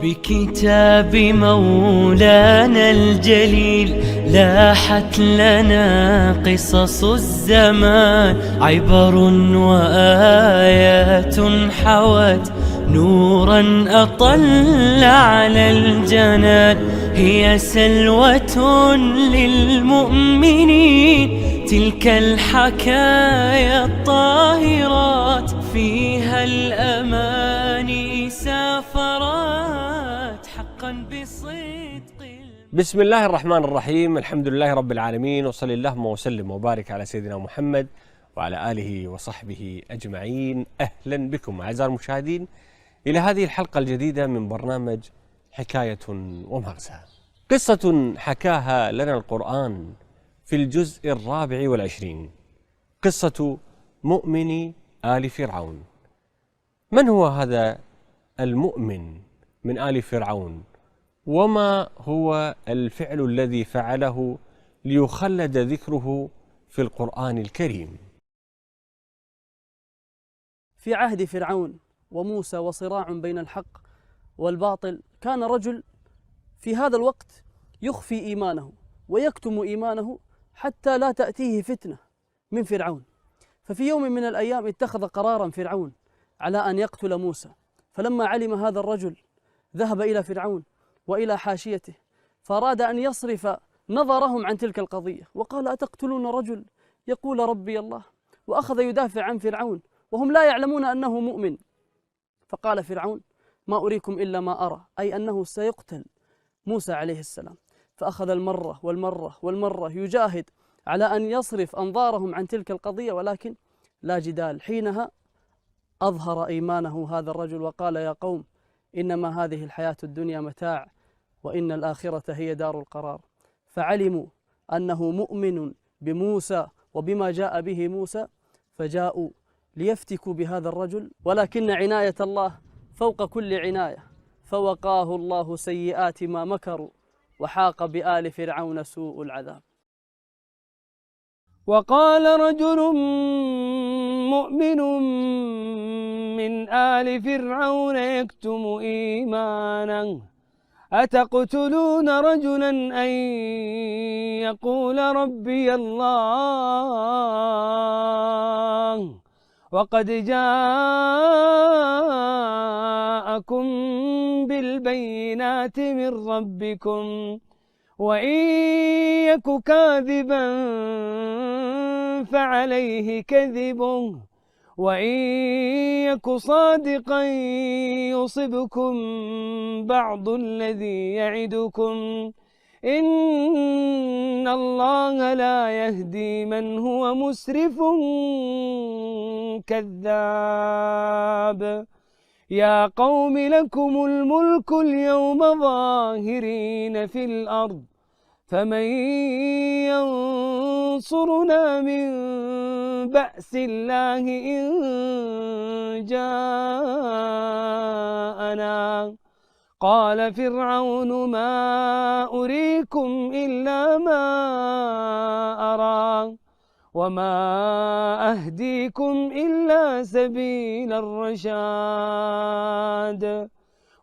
بكتاب مولانا الجليل لاحت لنا قصص الزمان، عبر وآيات حوت نورا أطل على الجنان. هي سلوة للمؤمنين تلك الحكايا الطاهرات، فيها الأماني سافرات حقا بصدق. بسم الله الرحمن الرحيم، الحمد لله رب العالمين، وصلى اللهم وسلم وبارك على سيدنا محمد وعلى آله وصحبه أجمعين. أهلا بكم أعزائي المشاهدين إلى هذه الحلقة الجديدة من برنامج حكاية ومغزى. قصة حكاها لنا القرآن في الجزء 24، قصة مؤمن آل فرعون. من هو هذا المؤمن من آل فرعون؟ وما هو الفعل الذي فعله ليخلد ذكره في القرآن الكريم؟ في عهد فرعون وموسى وصراع بين الحق والباطل، كان رجل في هذا الوقت يخفي إيمانه ويكتم إيمانه حتى لا تأتيه فتنة من فرعون. ففي يوم من الأيام اتخذ قرارا فرعون على أن يقتل موسى، فلما علم هذا الرجل ذهب إلى فرعون وإلى حاشيته، فأراد أن يصرف نظرهم عن تلك القضية، وقال: أتقتلون رجل يقول ربي الله؟ وأخذ يدافع عن فرعون وهم لا يعلمون أنه مؤمن. فقال فرعون: ما أريكم إلا ما أرى، أي أنه سيقتل موسى عليه السلام. فأخذ المرة والمرة والمرة يجاهد على أن يصرف أنظارهم عن تلك القضية، ولكن لا جدال. حينها أظهر إيمانه هذا الرجل وقال: يا قوم، إنما هذه الحياة الدنيا متاع، وإن الآخرة هي دار القرار. فعلموا أنه مؤمن بموسى وبما جاء به موسى، فجاءوا ليفتكوا بهذا الرجل، ولكن عناية الله فوق كل عناية، فوقاه الله سيئات ما مكروا، وحاق بآل فرعون سوء العذاب. وقال رجل مؤمن من آل فرعون يكتم إيمانه أتقتلون رجلا أن يقول ربي الله وقد جاءكم بالبينات من ربكم وإن يك كاذبا فعليه كذبه وإن يك صادقا يصبكم بعض الذي يعدكم إن الله لا يهدي من هو مسرف كذاب. يا قوم لكم الملك اليوم ظاهرين في الأرض فمن ينصرنا من بأس الله إن جاءنا. قال فرعون: ما أريكم إلا ما أرى وما أهديكم إلا سبيل الرشاد.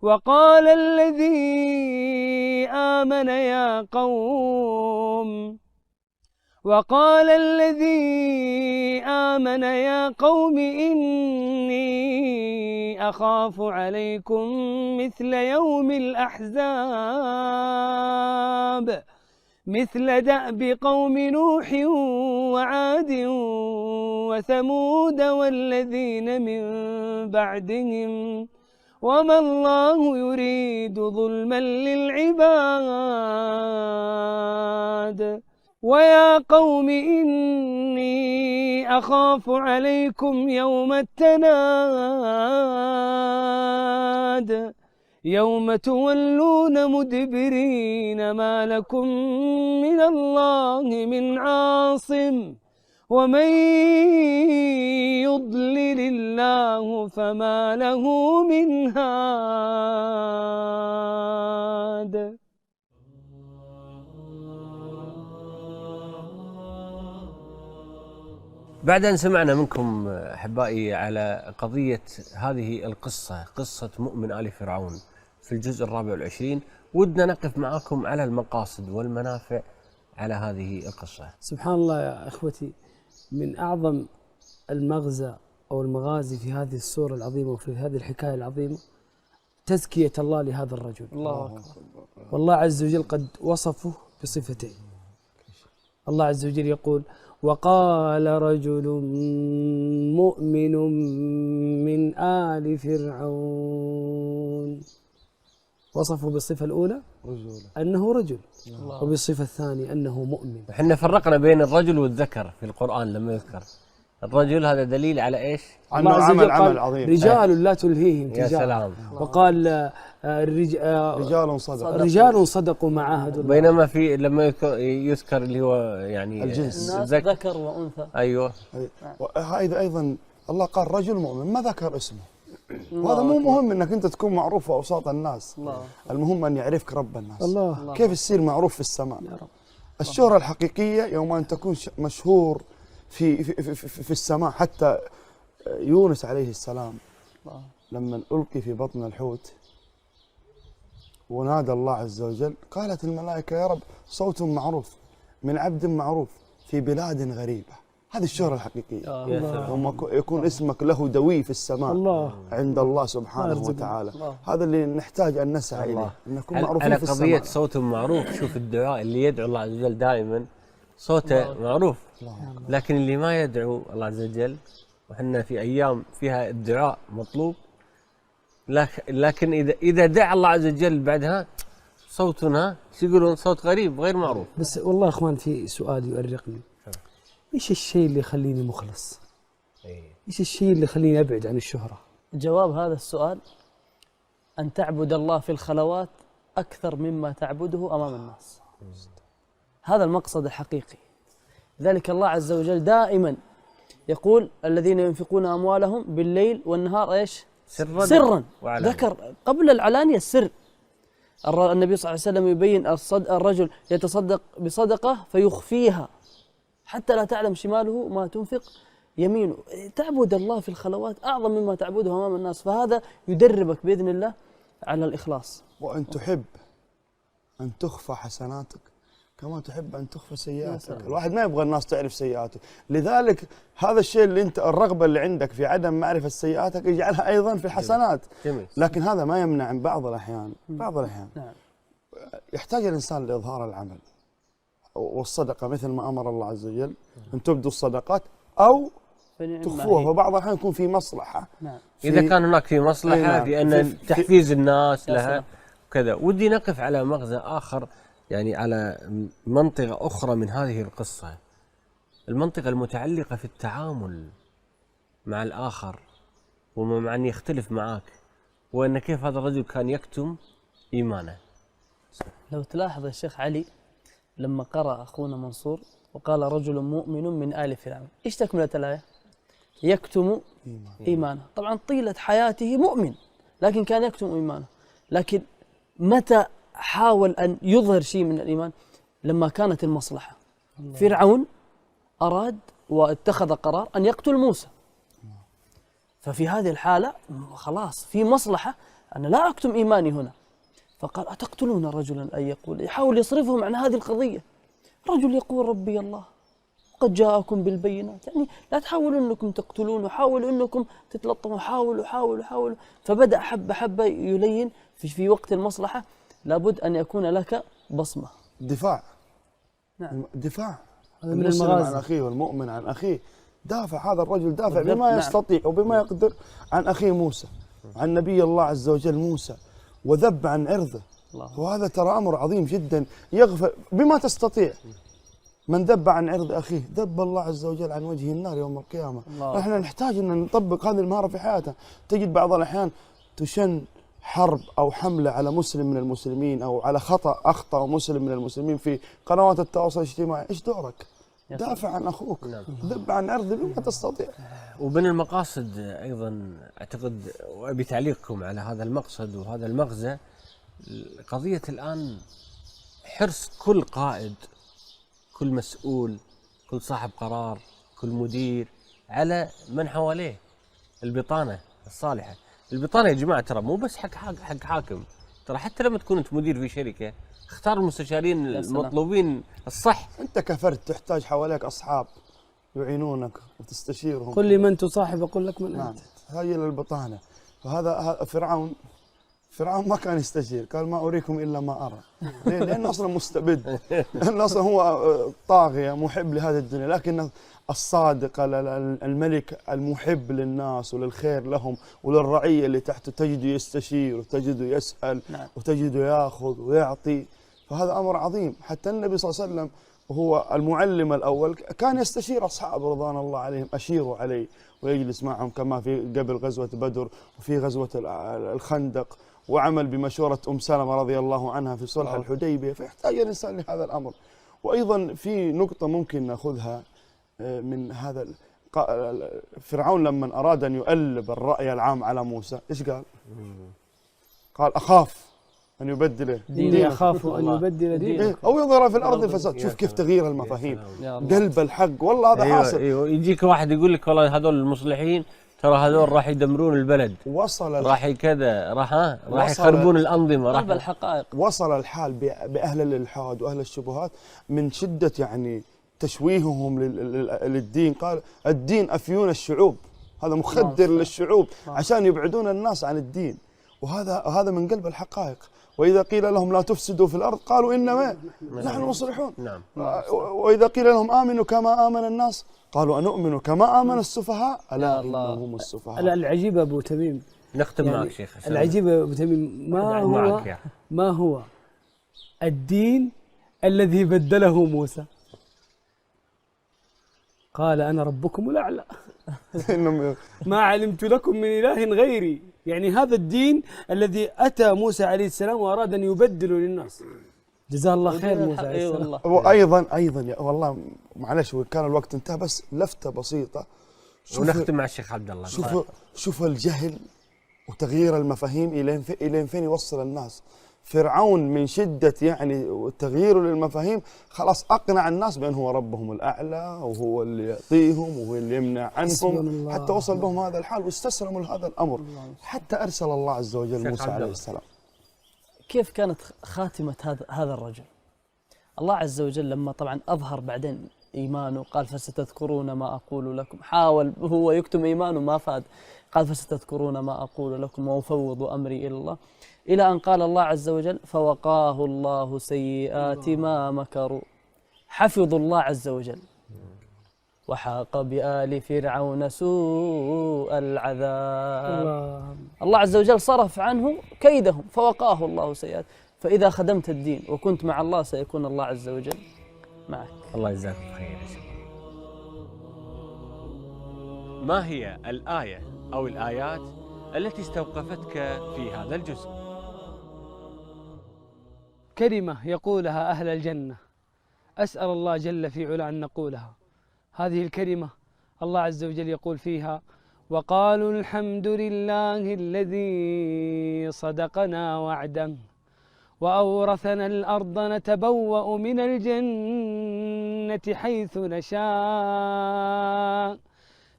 وقال الذي آمن يا قوم إني أخاف عليكم مثل يوم الأحزاب مثل دأب قوم نوح وعاد وثمود والذين من بعدهم وما الله يريد ظلما للعباد. ويا قوم إني أخاف عليكم يوم التناد يوم تولون مدبرين ما لكم من الله من عاصم ومن يضلل الله فما له من هاد. بعد أن سمعنا منكم أحبائي على قضية هذه القصة، قصة مؤمن آل فرعون، في الجزء 24. ودنا نقف معكم على المقاصد والمنافع على هذه القصة. سبحان الله يا إخوتي، من أعظم المغزى أو المغازي في هذه السورة العظيمة وفي هذه الحكاية العظيمة تزكية الله لهذا الرجل. الله أكبر. والله عز وجل قد وصفه بصفتين. الله عز وجل يقول: وقال رجل مؤمن من آل فرعون. وصفه بالصفة الأولى أنه رجل، وبالصفة الثانية أنه مؤمن. احنا فرقنا بين الرجل والذكر في القرآن لما يذكر الرجل، هذا دليل على ايش؟ عنه عمل عظيم. رجال لا تلهيهم يا تجارة. سلام. وقال رجال صدقوا ما عاهدوا الله. بينما في لما يذكر اللي هو يعني الجنس، ذكر وأنثى. ايوه. هذا ايضا الله قال رجل مؤمن، ما ذكر اسمه. وهذا مو مهم انك انت تكون معروف في اوساط الناس، المهم ان يعرفك رب الناس. الله. كيف تصير معروف في السماء؟ الشهرة الحقيقية يوم ان تكون مشهور في السماء. حتى يونس عليه السلام لما ألقي في بطن الحوت ونادى الله عز وجل، قالت الملائكة يا رب صوت معروف من عبد معروف في بلاد غريبة. هذه الشهرة الحقيقية. لما يكون اسمك له دوي في السماء الله عند الله سبحانه وتعالى. هذا اللي نحتاج أن نسعى إليه، أن نكون معروفين في السماء. على قضية صوت معروف، شوف الدعاء اللي يدعو الله عز وجل دائما صوته معروف، لكن اللي ما يدعو الله عز وجل، وحنا في أيام فيها الدعاء مطلوب، لكن إذا دعا الله عز وجل بعدها صوتنا يقولون صوت غريب غير معروف. بس والله يا إخوان في سؤال يؤرقني، إيش الشيء اللي يخليني مخلص؟ إيش الشيء اللي يخليني أبعد عن الشهرة؟ جواب هذا السؤال أن تعبد الله في الخلوات أكثر مما تعبده أمام الناس. هذا المقصد الحقيقي. لذلك الله عز وجل دائما يقول: الذين ينفقون أموالهم بالليل والنهار إيش؟ سرا. ذكر قبل العلانية السر. النبي صلى الله عليه وسلم يبين الرجل يتصدق بصدقة فيخفيها حتى لا تعلم شماله ما تنفق يمينه. تعبد الله في الخلوات أعظم مما تعبده أمام الناس، فهذا يدربك بإذن الله على الإخلاص. وأن تحب أن تخفى حسناتك كما تحب أن تخفى سيئاتك. الواحد ما يبغى الناس تعرف سيئاته، لذلك هذا الشيء اللي أنت الرغبة اللي عندك في عدم معرفة سيئاتك يجعلها أيضا في الحسنات. لكن هذا ما يمنع بعض الأحيان يحتاج الإنسان لإظهار العمل والصدقة، مثل ما أمر الله عز وجل أن تبدوا الصدقات أو تخفوها. فبعض الأحيان يكون في مصلحة. إذا كان هناك في مصلحة في أن تحفيز الناس لها كذا. ودي نقف على مغزى آخر، يعني على منطقة أخرى من هذه القصة، المنطقة المتعلقة في التعامل مع الآخر ومع أن يختلف معك، وأن كيف هذا الرجل كان يكتم إيمانه. لو تلاحظ يا شيخ علي لما قرأ أخونا منصور وقال رجل مؤمن من آل فرعون، إيش تكملة الآية؟ يكتم إيمانه. طبعا طيلة حياته مؤمن لكن كان يكتم إيمانه. لكن متى حاول أن يظهر شيء من الإيمان؟ لما كانت المصلحة. فرعون أراد واتخذ قرار أن يقتل موسى، ففي هذه الحالة خلاص في مصلحة أنا لا أكتم إيماني هنا، فقال أتقتلون رجلا أن يقول، يحاول يصرفهم عن هذه القضية. رجل يقول ربي الله قد جاءكم بالبينات، يعني لا تحاولوا أنكم تقتلون وحاولوا أنكم تتلطموا، حاولوا. فبدأ حبة يلين في وقت المصلحة لابد أن يكون لك بصمة. دفاع. نعم. دفاع. من المسلم عن أخيه والمؤمن عن أخيه. دافع هذا الرجل، دافع بما يستطيع وبما يقدر عن أخيه موسى، عن نبي الله عز وجل موسى، وذب عن عرضه. وهذا ترى أمر عظيم جدا. يغفر بما تستطيع. من ذب عن عرض أخيه ذب الله عز وجل عن وجه النار يوم القيامة. نحن نحتاج أن نطبق هذه المهارة في حياتنا. تجد بعض الأحيان تشن حرب أو حملة على مسلم من المسلمين أو على أخطأ مسلم من المسلمين في قنوات التواصل الاجتماعي. إيش دورك؟ دافع عن أخوك. ذب عن عرضه بما تستطيع. ومن المقاصد أيضا أعتقد، وأبي تعليقكم على هذا المقصد وهذا المغزى، قضية الآن حرص كل قائد، كل مسؤول، كل صاحب قرار، كل مدير على من حواليه البطانة الصالحة. البطانة يا جماعة ترى مو بس حق حاكم، ترى حتى لما تكون أنت مدير في شركة اختار المستشارين المطلوبين الصح. أنت كفرد تحتاج حواليك أصحاب يعينونك وتستشيرهم. قل لي من تصاحب أقول لك من أنت. هاي البطانة. فهذا فرعون ما كان يستشير، قال ما أريكم إلا ما أرى. ليه؟ لأنه أصلا مستبد، لأنه أصلا هو طاغية محب لهذه الدنيا، لكن الصادق الملك المحب للناس وللخير لهم وللرعية اللي تحته تجده يستشير وتجده يسأل وتجده يأخذ ويعطي. فهذا أمر عظيم. حتى النبي صلى الله عليه وسلم وهو المعلم الأول كان يستشير أصحابه رضوان الله عليهم، أشيروا عليه ويجلس معهم كما في قبل غزوة بدر وفي غزوة الخندق، وعمل بمشورة سلمة رضي الله عنها في صلح الحديبية. فيحتاج الإنسان لهذا الأمر. وأيضا في نقطة ممكن نأخذها من هذا فرعون لما أراد أن يؤلب الرأي العام على موسى إيش قال؟ قال أخاف أن يبدل ديني، أخاف أن يبدل ديني أو يظهر في الأرض الفساد. شوف كيف تغيير المفاهيم، قلب الحق. والله هذا حاصل. أيوة يجيك واحد يقول لك والله هذول المصلحين ترى هذول راح يدمرون البلد، راح كذا، راح يخربون الأنظمة، قلب الحقائق. وصل الحال بأهل الإلحاد وأهل الشبهات من شدة يعني تشويههم للدين. قال الدين أفيون الشعوب، هذا مخدر للشعوب عشان يبعدون الناس عن الدين. وهذا من قلب الحقائق. وإذا قيل لهم لا تفسدوا في الأرض قالوا إنما نحن مصلحون. نعم. وإذا قيل لهم آمنوا كما آمن الناس قالوا أنؤمن كما آمن السفهاء ألا إنهم السفهاء. العجيب أبو تميم، نختم معك شيخ. العجيب أبو تميم ما هو الدين الذي بدله موسى؟ قال أنا ربكم الأعلى ما علمت لكم من إله غيري. يعني هذا الدين الذي أتى موسى عليه السلام وأراد أن يبدله للناس. جزاه الله خير موسى عليه السلام. وأيضا والله معلش كان الوقت انتهى، بس لفتة بسيطة ونختم مع الشيخ عبد الله. شوف الجهل وتغيير المفاهيم إلى فين يوصل الناس. فرعون من شدة يعني تغييره للمفاهيم خلاص أقنع الناس بأنه هو ربهم الأعلى وهو اللي يعطيهم وهو اللي يمنع عنهم، حتى وصل بهم هذا الحال واستسلموا لهذا الأمر، حتى أرسل الله عز وجل موسى عليه السلام. كيف كانت خاتمة هذا الرجل؟ الله عز وجل لما طبعا أظهر بعدين إيمانه قال فستذكرون ما أقول لكم، حاول هو يكتم إيمانه ما فاد، قال فستذكرون ما أقول لكم وأفوض أمري إلى الله، إلى أن قال الله عز وجل فوقاه الله سيئات ما مكروا. حفظ الله عز وجل. وحاق بآل فرعون سوء العذاب. الله عز وجل صرف عنه كيدهم فوقاه الله سيئات. فإذا خدمت الدين وكنت مع الله سيكون الله عز وجل معك. الله يجزاك خير. ما هي الآية أو الآيات التي استوقفتك في هذا الجزء؟ كلمة يقولها أهل الجنة أسأل الله جل في علا أن نقولها. هذه الكلمة الله عز وجل يقول فيها وقالوا الحمد لله الذي صدقنا وعده وأورثنا الأرض نتبوأ من الجنة حيث نشاء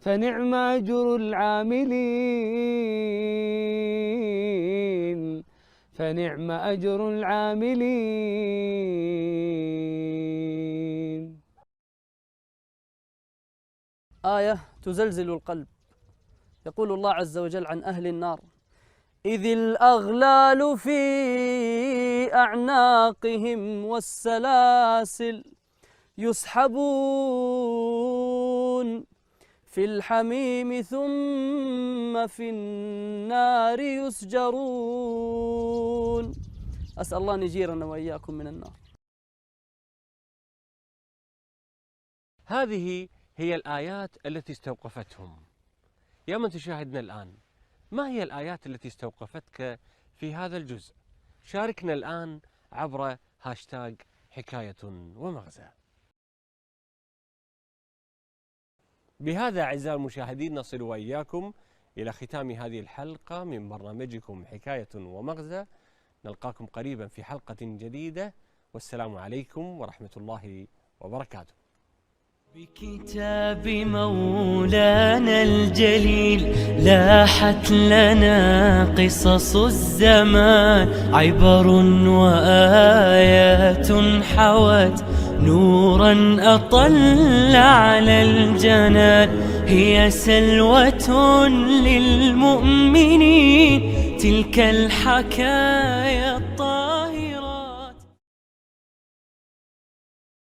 فنعم أجر العاملين فنعم أجر العاملين. آية تزلزل القلب. يقول الله عز وجل عن أهل النار إذ الأغلال في أعناقهم والسلاسل يسحبون في الحميم ثم في النار يسجرون. أسأل الله أن يجيرنا وإياكم من النار. هذه هي الآيات التي استوقفتهم. يا من تشاهدنا الآن، ما هي الآيات التي استوقفتك في هذا الجزء؟ شاركنا الآن عبر هاشتاج حكاية ومغزى. بهذا أعزائي المشاهدين نصل وإياكم إلى ختام هذه الحلقة من برنامجكم حكاية ومغزى. نلقاكم قريبا في حلقة جديدة، والسلام عليكم ورحمة الله وبركاته. بكتاب مولانا الجليل لاحت لنا قصص الزمان، عبر وآيات حوت نورا أطل على الجنان، هي سلوة للمؤمنين تلك الحكايا الطاهرة.